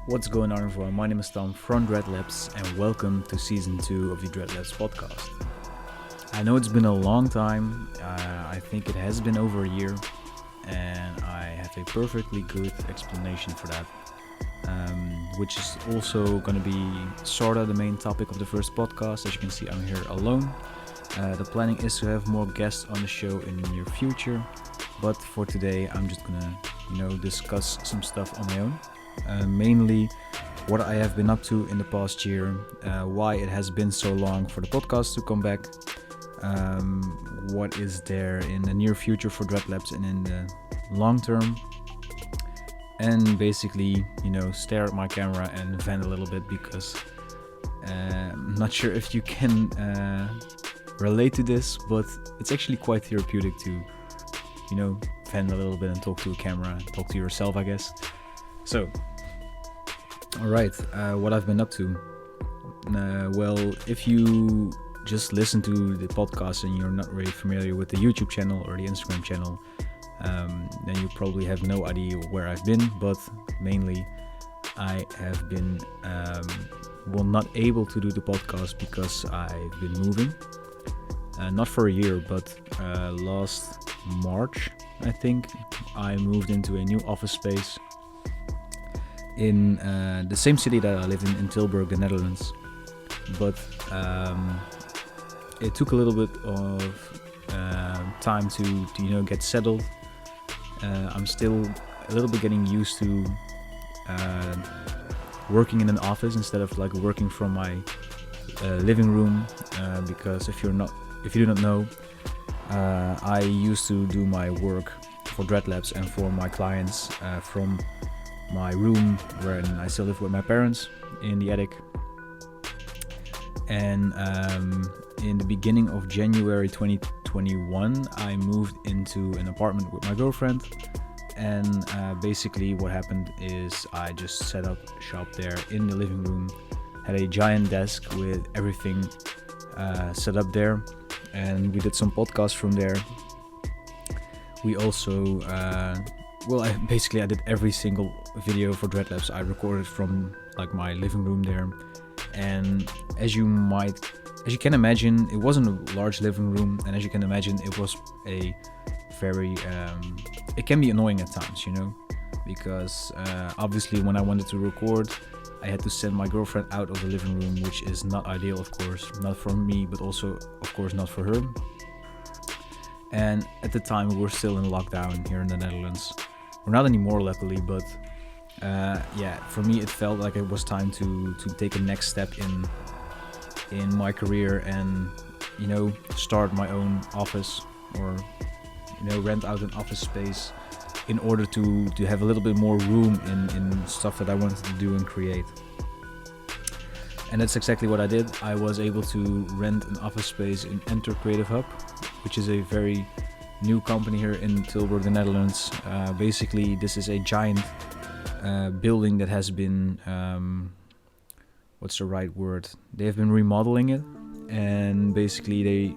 What's going on, everyone? My name is Tom from Dreadlabs, and welcome to Season 2 of the Dreadlabs Podcast. I know it's been a long time, I think it has been over a year, and I have a perfectly good explanation for that, which is also going to be sort of the main topic of the first podcast. As you can see, I'm here alone. The planning is to have more guests on the show in the near future, but for today I'm just gonna, discuss some stuff on my own. Mainly what I have been up to in the past year, why it has been so long for the podcast to come back, what is there in the near future for Dreadlabs and in the long term, and basically, stare at my camera and vent a little bit because I'm not sure if you can relate to this, but it's actually quite therapeutic to, vent a little bit and talk to a camera and talk to yourself, I guess. So, alright, what I've been up to. Well, if you just listen to the podcast and you're not really familiar with the YouTube channel or the Instagram channel, then you probably have no idea where I've been, but mainly I have been, not able to do the podcast because I've been moving. Not for a year, but last March, I think, I moved into a new office space in the same city that I live in Tilburg, the Netherlands. But it took a little bit of time to get settled. I'm still a little bit getting used to working in an office instead of like working from my living room, because if you do not know, I used to do my work for Dreadlabs and for my clients from my room where I still live with my parents in the attic. And in the beginning of January 2021, I moved into an apartment with my girlfriend. And basically what happened is I just set up shop there in the living room, had a giant desk with everything set up there, and we did some podcasts from there. We also I did every single video for Dreadlabs I recorded from like my living room there. And as you can imagine, it wasn't a large living room, and as you can imagine, it was a very it can be annoying at times, because obviously when I wanted to record, I had to send my girlfriend out of the living room, which is not ideal, of course, not for me, but also of course not for her. And at the time we were still in lockdown here in the Netherlands. We're not anymore, luckily, but for me it felt like it was time to take a next step in my career and start my own office, or rent out an office space in order to have a little bit more room in stuff that I wanted to do and create. And that's exactly what I did. I was able to rent an office space in Enter Creative Hub, which is a very new company here in Tilburg, the Netherlands. Basically, this is a giant building that has been, what's the right word? They have been remodeling it, and basically they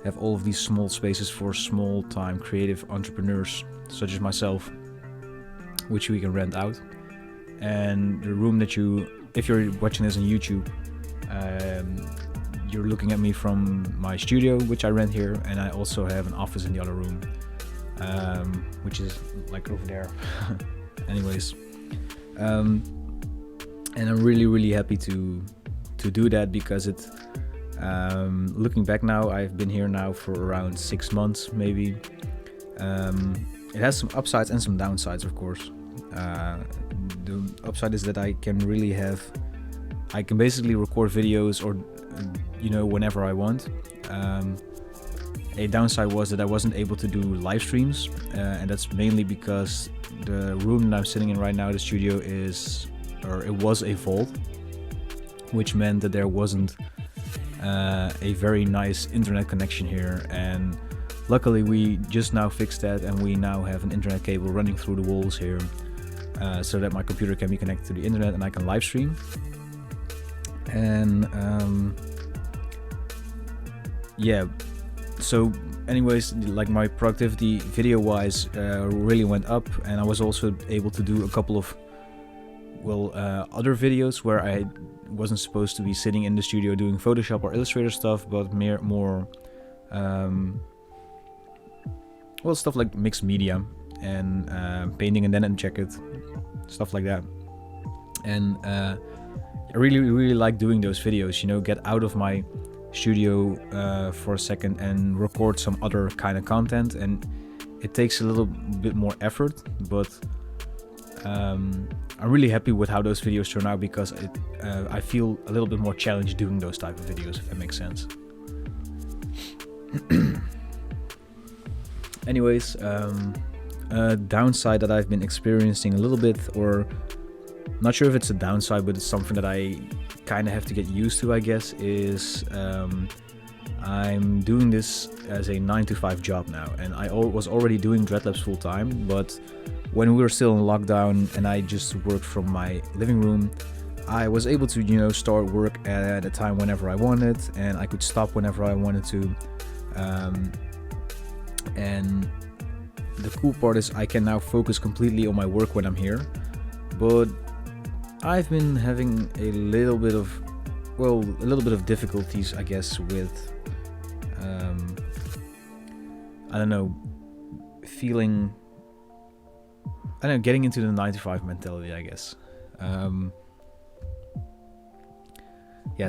have all of these small spaces for small-time creative entrepreneurs, such as myself, which we can rent out. And the room that if you're watching this on YouTube, you're looking at me from my studio, which I rent here, and I also have an office in the other room, which is like over there. Anyways, and I'm really, really happy to do that because it. Looking back now, I've been here now for around 6 months, maybe. It has some upsides and some downsides, of course. The upside is that I can basically record videos or, whenever I want. A downside was that I wasn't able to do live streams, and that's mainly because the room that I'm sitting in right now, the studio, it was a vault, which meant that there wasn't a very nice internet connection here, and luckily we just now fixed that, and we now have an internet cable running through the walls here, so that my computer can be connected to the internet and I can live stream. And so anyways, like my productivity video wise really went up, and I was also able to do a couple of other videos where I wasn't supposed to be sitting in the studio doing Photoshop or Illustrator stuff, but more stuff like mixed media and painting a denim jacket, stuff like that. And I really like doing those videos, get out of my studio for a second and record some other kind of content. And it takes a little bit more effort, but I'm really happy with how those videos turn out, because I feel a little bit more challenged doing those type of videos, if that makes sense. Anyways, a downside that I've been experiencing a little bit, or not sure if it's a downside, but it's something that I kind of have to get used to, I guess, is I'm doing this as a 9-to-5 job now, and I was already doing Dreadlabs full time, but when we were still in lockdown and I just worked from my living room, I was able to, start work at a time whenever I wanted, and I could stop whenever I wanted to. And the cool part is I can now focus completely on my work when I'm here, but I've been having a little bit of difficulties, I guess, with getting into the 9-to-5 mentality, I guess.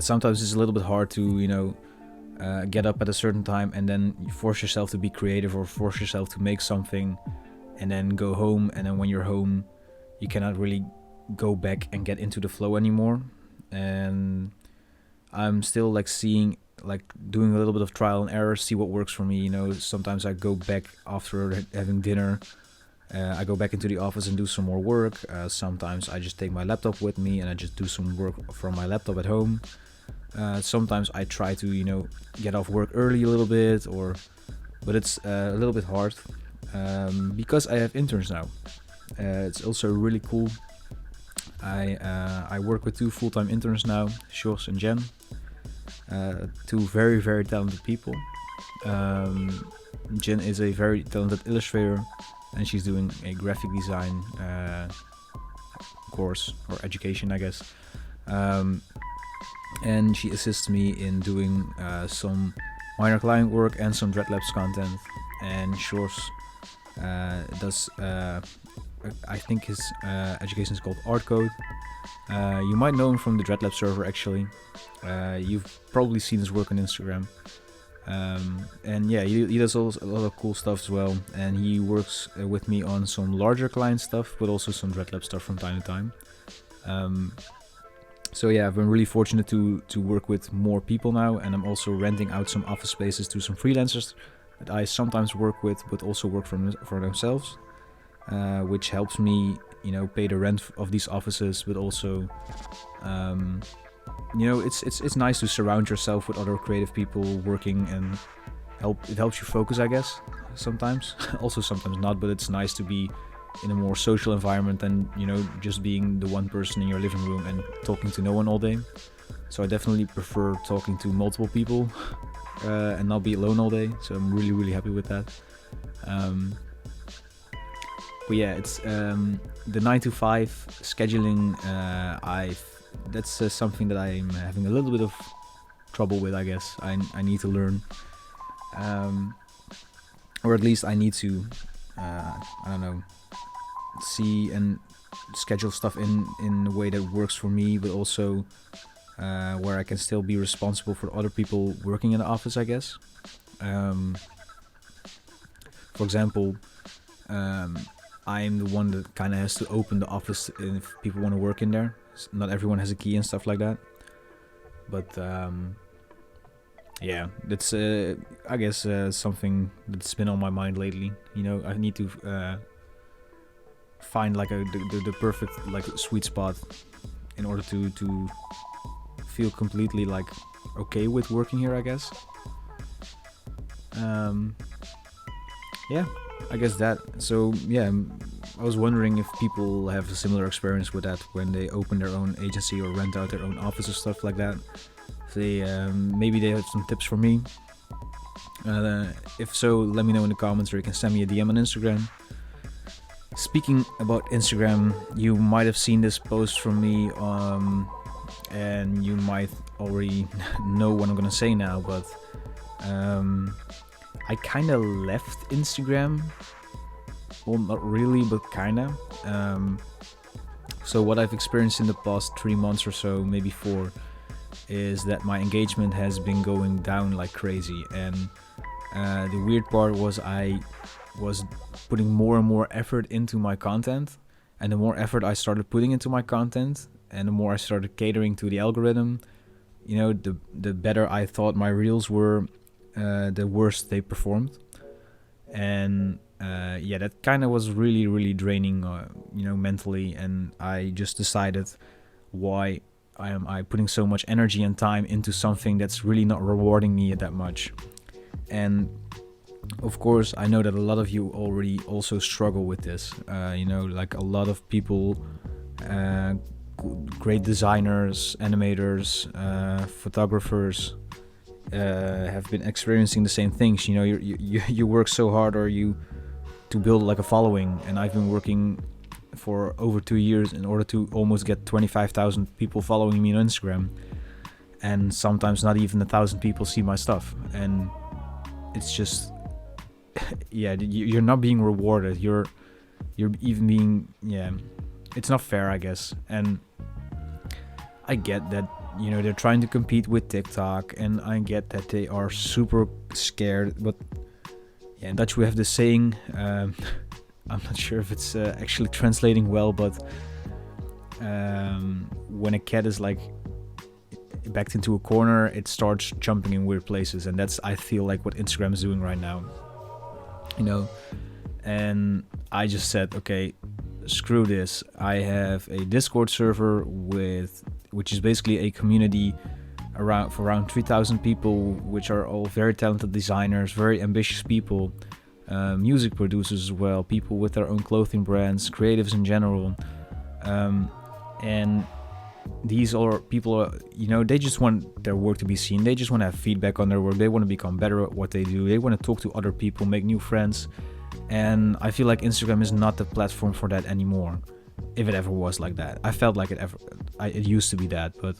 Sometimes it's a little bit hard to, get up at a certain time and then you force yourself to be creative or force yourself to make something and then go home. And then when you're home, you cannot really go back and get into the flow anymore. And I'm still doing a little bit of trial and error, see what works for me. Sometimes I go back after having dinner. I go back into the office and do some more work. Sometimes I just take my laptop with me and I just do some work from my laptop at home. Sometimes I try to, get off work early a little bit, but it's a little bit hard because I have interns now. It's also really cool. I work with 2 full-time interns now, Jos and Jen. 2 very, very talented people. Jen is a very talented illustrator, and she's doing a graphic design course or education, I guess. And she assists me in doing some minor client work and some Dreadlabs content. And Jos does, I think his education is called Art Code. You might know him from the Dreadlabs server, actually. You've probably seen his work on Instagram. And yeah, he does a lot of cool stuff as well. And he works with me on some larger client stuff, but also some Dreadlabs stuff from time to time. So yeah, I've been really fortunate to work with more people now, and I'm also renting out some office spaces to some freelancers that I sometimes work with, but also work for themselves, which helps me, pay the rent of these offices, but also, it's nice to surround yourself with other creative people working, and it helps you focus, I guess, sometimes. Also sometimes not, but it's nice to be in a more social environment than, just being the one person in your living room and talking to no one all day. So I definitely prefer talking to multiple people and not be alone all day. So I'm really, really happy with that. But yeah, it's the 9-to-5 scheduling. That's something that I'm having a little bit of trouble with, I guess. I need to learn, or at least I need to, see and schedule stuff in a way that works for me, but also where I can still be responsible for other people working in the office, I guess. For example, I'm the one that kind of has to open the office if people want to work in there. Not everyone has a key and stuff like that. But yeah, that's I guess something that's been on my mind lately. I need to find the perfect sweet spot in order to feel completely okay with working here, I guess. Yeah, I guess that. So yeah, I was wondering if people have a similar experience with that when they open their own agency or rent out their own office or stuff like that. Maybe they have some tips for me. If so, let me know in the comments, or you can send me a DM on Instagram. Speaking about Instagram, you might have seen this post from me, and you might already know what I'm gonna say now, but I kind of left Instagram. Well, not really, but kind of. So what I've experienced in the past 3 months or so, maybe 4, is that my engagement has been going down like crazy. And the weird part was I was putting more and more effort into my content. And the more effort I started putting into my content, and the more I started catering to the algorithm, the better I thought my reels were, the worse they performed. And that kind of was really, really draining, mentally. And I just decided, why am I putting so much energy and time into something that's really not rewarding me that much? And of course, I know that a lot of you already also struggle with this. Like a lot of people, great designers, animators, photographers, have been experiencing the same things. You work so hard, to build like a following, and I've been working for over 2 years in order to almost get 25,000 people following me on Instagram, and sometimes not even 1,000 people see my stuff, and it's just you're not being rewarded. You're even being it's not fair, I guess. And I get that they're trying to compete with TikTok, and I get that they are super scared, but in Dutch we have this saying, I'm not sure if it's actually translating well, but when a cat is like backed into a corner, it starts jumping in weird places, and that's, I feel like, what Instagram is doing right now. And I just said, okay, screw this. I have a Discord server which is basically a community for around 3,000 people, which are all very talented designers, very ambitious people, music producers as well, people with their own clothing brands, creatives in general. And these are people, they just want their work to be seen. They just want to have feedback on their work. They want to become better at what they do. They want to talk to other people, make new friends. And I feel like Instagram is not the platform for that anymore, if it ever was like that. I felt like it used to be that, but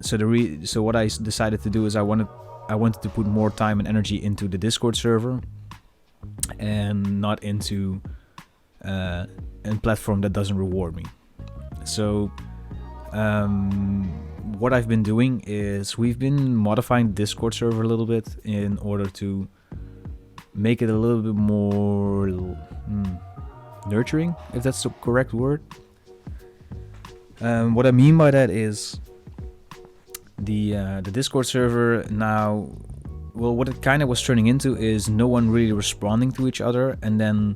so what I decided to do is I wanted to put more time and energy into the Discord server, and not into a platform that doesn't reward me. So what I've been doing is we've been modifying the Discord server a little bit in order to make it a little bit more nurturing, if that's the correct word. What I mean by that is the Discord server now, well, what it kind of was turning into is no one really responding to each other, and then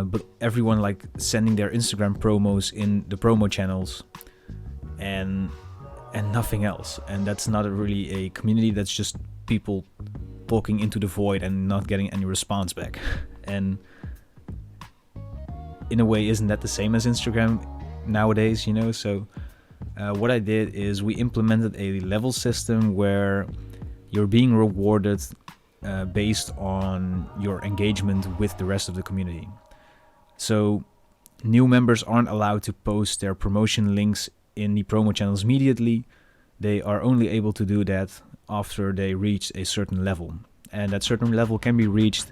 but everyone like sending their Instagram promos in the promo channels, and nothing else. And that's not really a community. That's just people talking into the void and not getting any response back. And in a way, isn't that the same as Instagram nowadays? So what I did is we implemented a level system where you're being rewarded based on your engagement with the rest of the community. So new members aren't allowed to post their promotion links in the promo channels immediately. They are only able to do that after they reach a certain level. And that certain level can be reached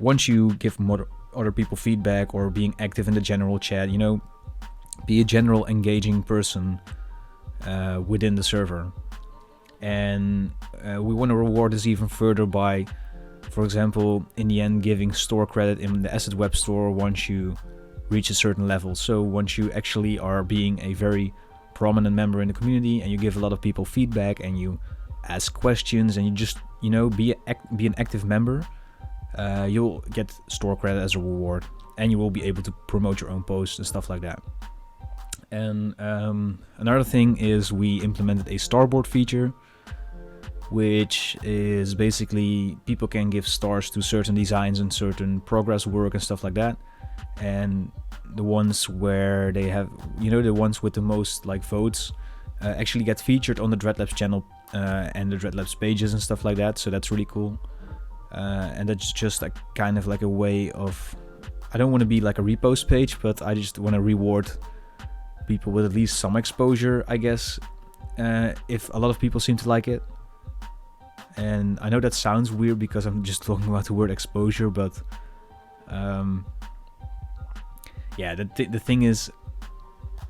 once you give more other people feedback, or being active in the general chat, be a general engaging person within the server. And we want to reward this even further by, for example, in the end, giving store credit in the Asset Web Store once you reach a certain level. So once you actually are being a very prominent member in the community, and you give a lot of people feedback, and you ask questions, and you just be an active member, you'll get store credit as a reward, and you will be able to promote your own posts and stuff like that. And another thing is we implemented a starboard feature, which is basically people can give stars to certain designs and certain progress work and stuff like that. And the ones where they have, the ones with the most like votes actually get featured on the Dreadlabs channel and the Dreadlabs pages and stuff like that. So that's really cool. And that's just kind of like a way of I don't want to be like a repost page, but I just want to reward people with at least some exposure, I guess, if a lot of people seem to like it. And I know that sounds weird because I'm just talking about the word exposure, but the thing is,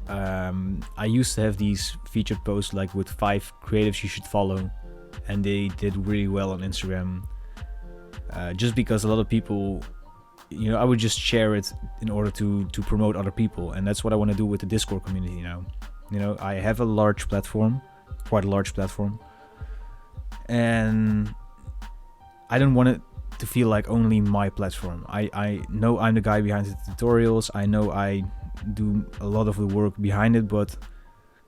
I used to have these featured posts like with 5 creatives you should follow, and they did really well on Instagram. Just because a lot of people, I would just share it in order to promote other people, and that's what I want to do with the Discord community now. I have a large platform, quite a large platform, and I don't want it to feel like only my platform. I know I'm the guy behind the tutorials. I know I do a lot of the work behind it, but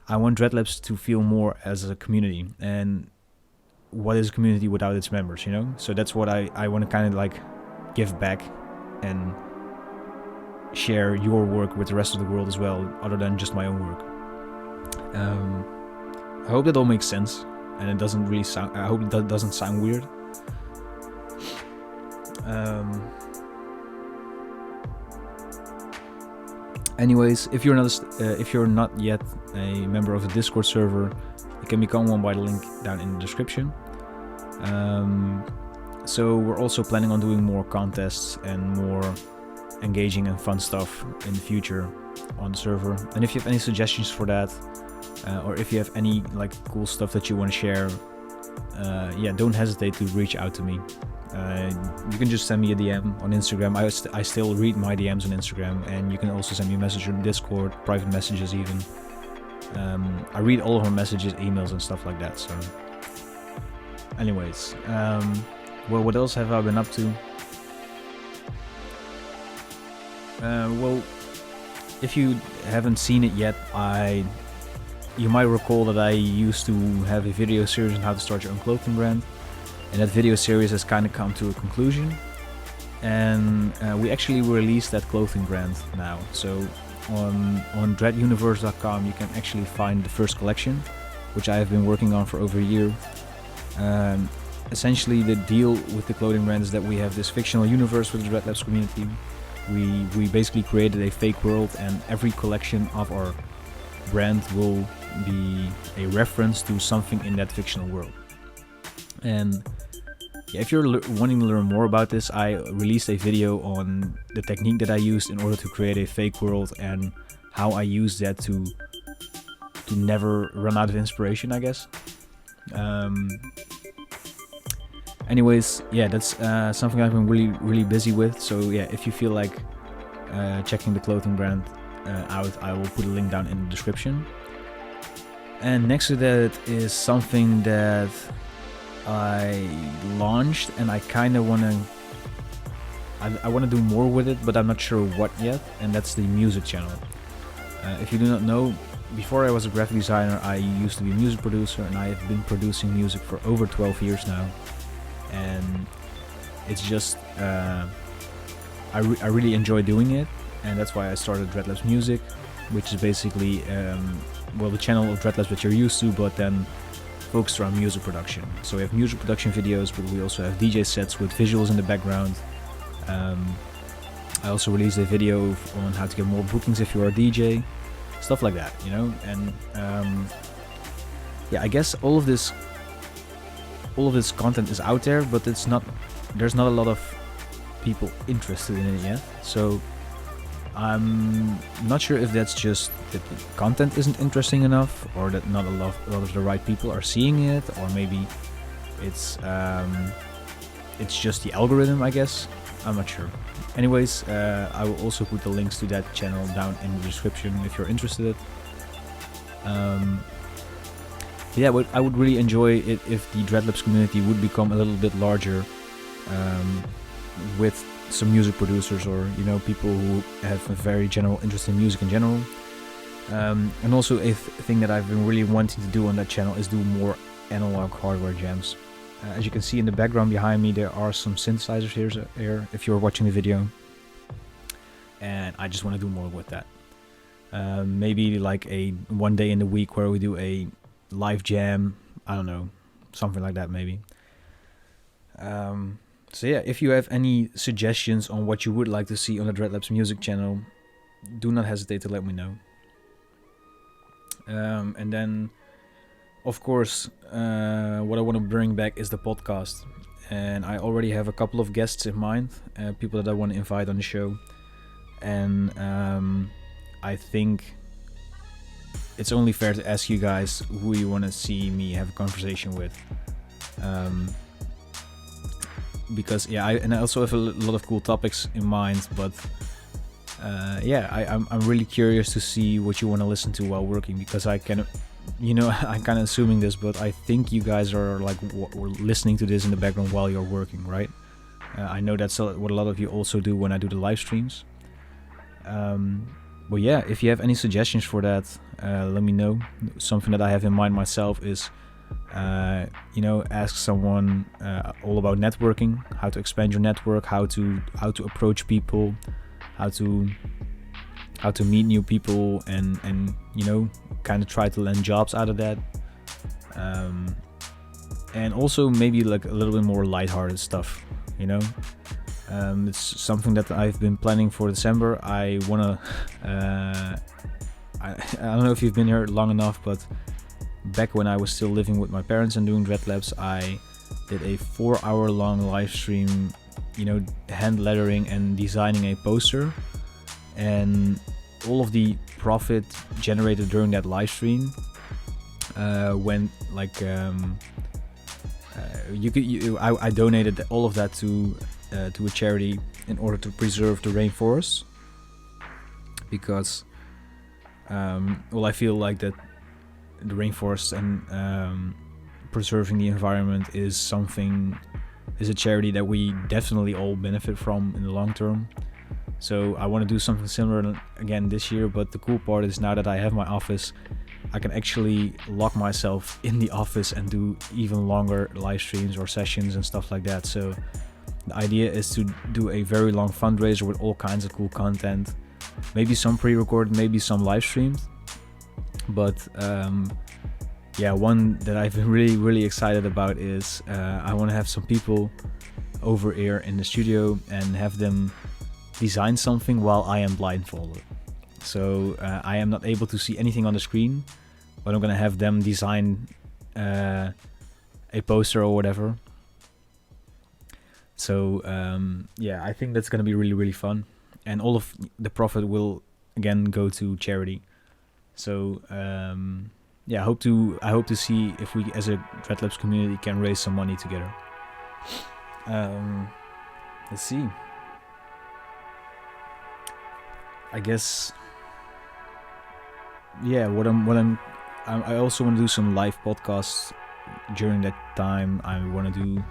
I want Dreadlabs to feel more as a community. And what is a community without its members, So that's what I want to kind of like give back and share your work with the rest of the world as well, other than just my own work. I hope that all makes sense, and it doesn't really sound. I hope that doesn't sound weird. Anyways, if you're not yet a member of the Discord server, you can become one by the link down in the description. So we're also planning on doing more contests and more engaging and fun stuff in the future on the server. And if you have any suggestions for that, or if you have any like cool stuff that you want to share, don't hesitate to reach out to me. You can just send me a DM on Instagram. I still read my DMs on Instagram, and you can also send me a message on Discord, private messages even. I read all of our messages, emails and stuff like that. So anyways, what else have I been up to? If you haven't seen it yet, you might recall that I used to have a video series on how to start your own clothing brand, and that video series has kind of come to a conclusion, and we actually released that clothing brand now. So on dreaduniverse.com you can actually find the first collection, which I have been working on for over a year. Essentially the deal with the clothing brand is that we have this fictional universe with the Dreadlabs community. We basically created a fake world, and every collection of our brand will be a reference to something in that fictional world. And if you're wanting to learn more about this, I released a video on the technique that I used in order to create a fake world, and how I use that to never run out of inspiration, I guess. Anyways, that's something I've been really busy with. So if you feel like checking the clothing brand out, I will put a link down in the description. And next to that is something that I launched, and I kind of want to do more with it, but I'm not sure what yet, and that's the music channel. If you do not know, before I was a graphic designer, I used to be a music producer, and I have been producing music for over 12 years now. And it's just I really enjoy doing it, and that's why I started Dreadlabs Music, which is basically the channel of Dreadlabs that you're used to, but then focused around music production. So we have music production videos, but we also have DJ sets with visuals in the background. I also released a video on how to get more bookings if you're a DJ, stuff like that, And I guess all of this content is out there, but there's not a lot of people interested in it yet. So I'm not sure if that's just that the content isn't interesting enough, or that not a lot of the right people are seeing it, or maybe it's just the algorithm, I guess. I'm not sure. Anyways, I will also put the links to that channel down in the description if you're interested. But I would really enjoy it if the Dreadlabs community would become a little bit larger, with some music producers, or people who have a very general interest in music in general. And also a thing that I've been really wanting to do on that channel is do more analog hardware jams. As you can see in the background behind me, there are some synthesizers here if you're watching the video, and I just want to do more with that. Maybe like a one day in the week where we do a live jam, I don't know, something like that maybe. So yeah, if you have any suggestions on what you would like to see on the Dreadlabs music channel, do not hesitate to let me know. And then, of course, what I want to bring back is the podcast. And I already have a couple of guests in mind, people that I want to invite on the show. And I think it's only fair to ask you guys who you want to see me have a conversation with. Because I also have a lot of cool topics in mind, but I'm really curious to see what you want to listen to while working, because I'm kind of assuming this, but I think you guys are like listening to this in the background while you're working, right? I know that's what a lot of you also do when I do the live streams. But yeah, if you have any suggestions for that, let me know. Something that I have in mind myself is ask someone all about networking, how to expand your network, how to approach people, how to meet new people, and kind of try to land jobs out of that, and also maybe like a little bit more lighthearted stuff. It's something that I've been planning for December. I wanna I don't know if you've been here long enough, but back when I was still living with my parents and doing Dreadlabs, I did a 4-hour long live stream, hand lettering and designing a poster. And all of the profit generated during that live stream went like I donated all of that to a charity in order to preserve the rainforest, because I feel like that the rainforest and preserving the environment is a charity that we definitely all benefit from in the long term. So I want to do something similar again this year, but the cool part is now that I have my office, I can actually lock myself in the office and do even longer live streams or sessions and stuff like that. So the idea is to do a very long fundraiser with all kinds of cool content, maybe some pre-recorded, maybe some live streamed. But one that I've been really, really excited about is I want to have some people over here in the studio and have them design something while I am blindfolded. So I am not able to see anything on the screen, but I'm going to have them design a poster or whatever. So I think that's going to be really, really fun. And all of the profit will again go to charity. So I hope to see if we as a Dreadlabs community can raise some money together. Let's see. I guess I also want to do some live podcasts during that time. I want to do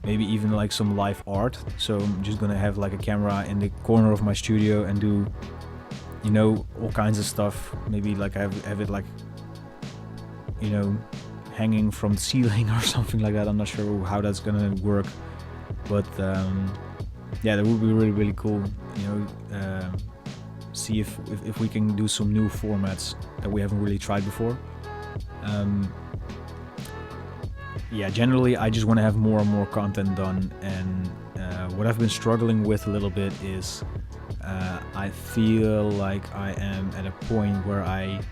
maybe even like some live art. So I'm just gonna have like a camera in the corner of my studio and do all kinds of stuff. Maybe like I have it like hanging from the ceiling or something like that. I'm not sure how that's gonna work, but that would be really, really cool. See if we can do some new formats that we haven't really tried before. Generally I just want to have more and more content done, and what I've been struggling with a little bit is I feel like I am at a point where I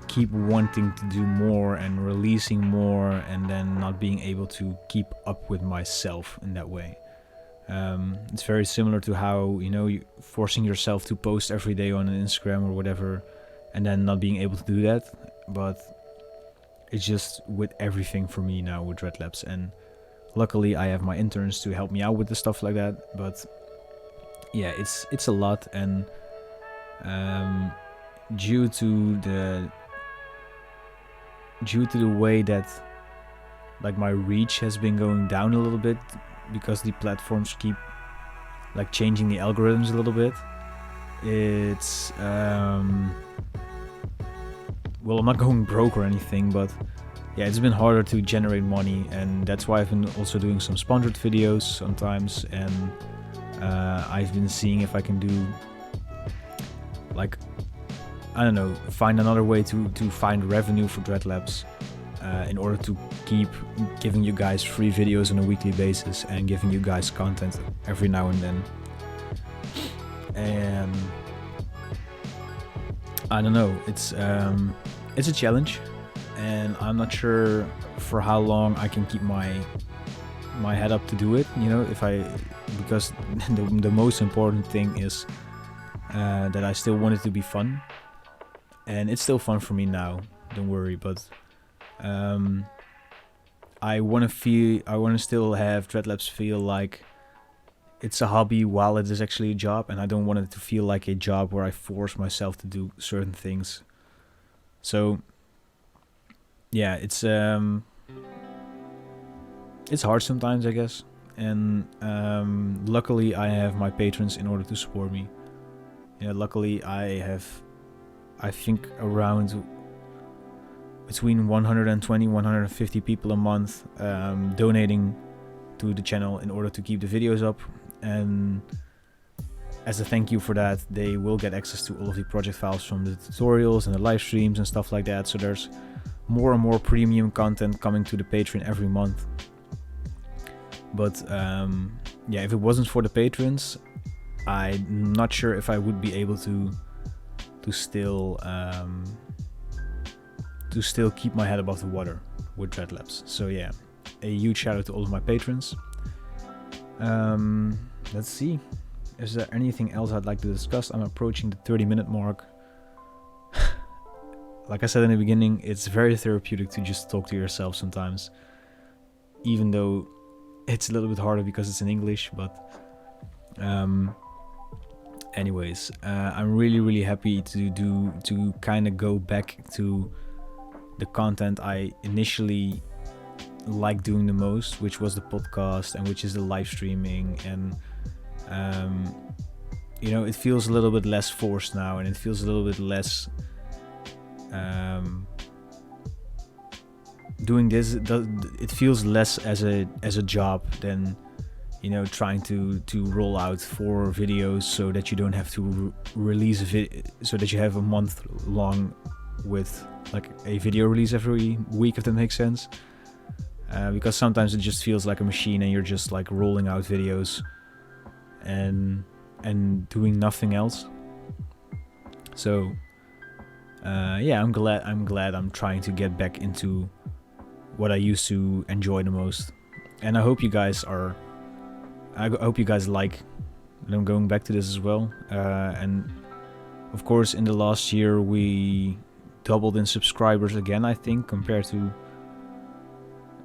keep wanting to do more and releasing more, and then not being able to keep up with myself in that way. It's very similar to how you forcing yourself to post every day on Instagram or whatever, and then not being able to do that. But it's just with everything for me now with Dreadlabs, and luckily I have my interns to help me out with the stuff like that. But yeah, it's a lot, and due to the way that like my reach has been going down a little bit, because the platforms keep like changing the algorithms a little bit. It's I'm not going broke or anything, but yeah, it's been harder to generate money, and that's why I've been also doing some sponsored videos sometimes, and I've been seeing if I can do like, I don't know, find another way to find revenue for Dreadlabs. in order to keep giving you guys free videos on a weekly basis and giving you guys content every now and then. And I don't know, it's a challenge, and I'm not sure for how long I can keep my head up to do it, because the most important thing is that I still want it to be fun, and it's still fun for me now, don't worry, but I want to still have Dreadlabs feel like it's a hobby while it is actually a job, and I don't want it to feel like a job where I force myself to do certain things. So yeah, it's hard sometimes, I guess, and luckily I have my patrons in order to support me. Luckily I think around between 120 150 people a month donating to the channel in order to keep the videos up, and as a thank you for that, they will get access to all of the project files from the tutorials and the live streams and stuff like that. So there's more and more premium content coming to the Patreon every month. But if it wasn't for the patrons, I'm not sure if I would be able to still keep my head above the water with Dreadlabs. So yeah, a huge shout out to all of my patrons. Let's see, is there anything else I'd like to discuss? I'm approaching the 30-minute mark. Like I said in the beginning, it's very therapeutic to just talk to yourself sometimes, even though it's a little bit harder because it's in English. But anyways, I'm really happy to kind of go back to the content I initially like doing the most, which was the podcast and which is the live streaming, and it feels a little bit less forced now, and it feels a little bit less doing this, it feels less as a job than trying to roll out 4 videos so that you don't have to release so that you have a month long with like a video release every week, if that makes sense. Because sometimes it just feels like a machine and you're just like rolling out videos and doing nothing else. So I'm glad I'm trying to get back into what I used to enjoy the most, and I hope you guys like that I'm going back to this as well. And of course, in the last year we doubled in subscribers again, I think, compared to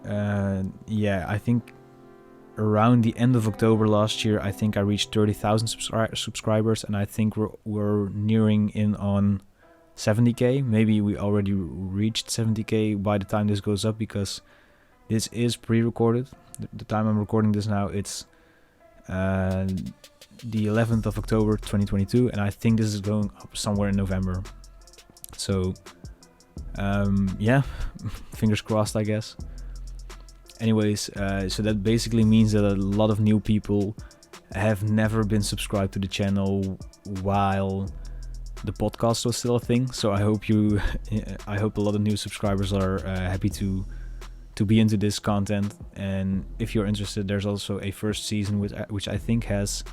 I think around the end of October last year, I think I reached 30,000 subscribers, and I think we're nearing in on 70k. Maybe we already reached 70k by the time this goes up, because this is pre-recorded. The time I'm recording this now, it's the 11th of October 2022, and I think this is going up somewhere in November. So fingers crossed, I guess. Anyways, so that basically means that a lot of new people have never been subscribed to the channel while the podcast was still a thing. So I hope a lot of new subscribers are happy to be into this content. And if you're interested, there's also a first season which I think has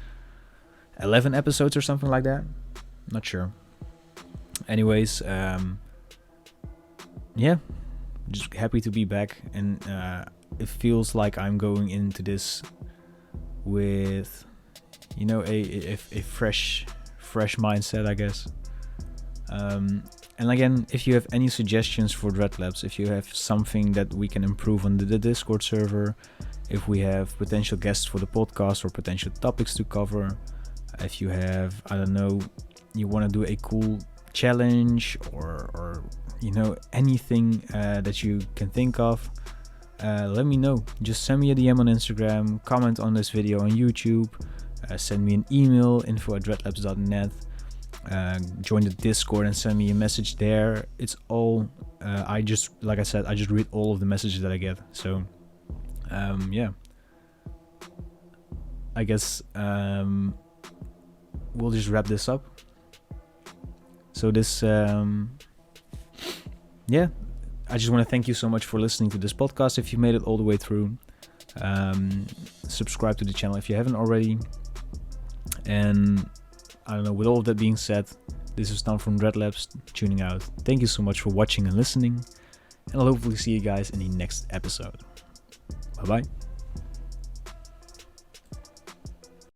11 episodes or something like that. Not sure. Anyways, just happy to be back, and it feels like I'm going into this with a fresh mindset, I guess. And again, if you have any suggestions for Dreadlabs, if you have something that we can improve on the Discord server, if we have potential guests for the podcast or potential topics to cover, if you have, I don't know, you want to do a cool challenge or anything that you can think of, let me know. Just send me a DM on Instagram, comment on this video on YouTube, send me an email, info@dreadlabs.net, join the Discord and send me a message there. It's all I just read all of the messages that I get. So I guess we'll just wrap this up. So this I just want to thank you so much for listening to this podcast. If you made it all the way through, subscribe to the channel if you haven't already. And I don't know, with all of that being said, this is Tom from Dreadlabs tuning out. Thank you so much for watching and listening, and I'll hopefully see you guys in the next episode. Bye bye.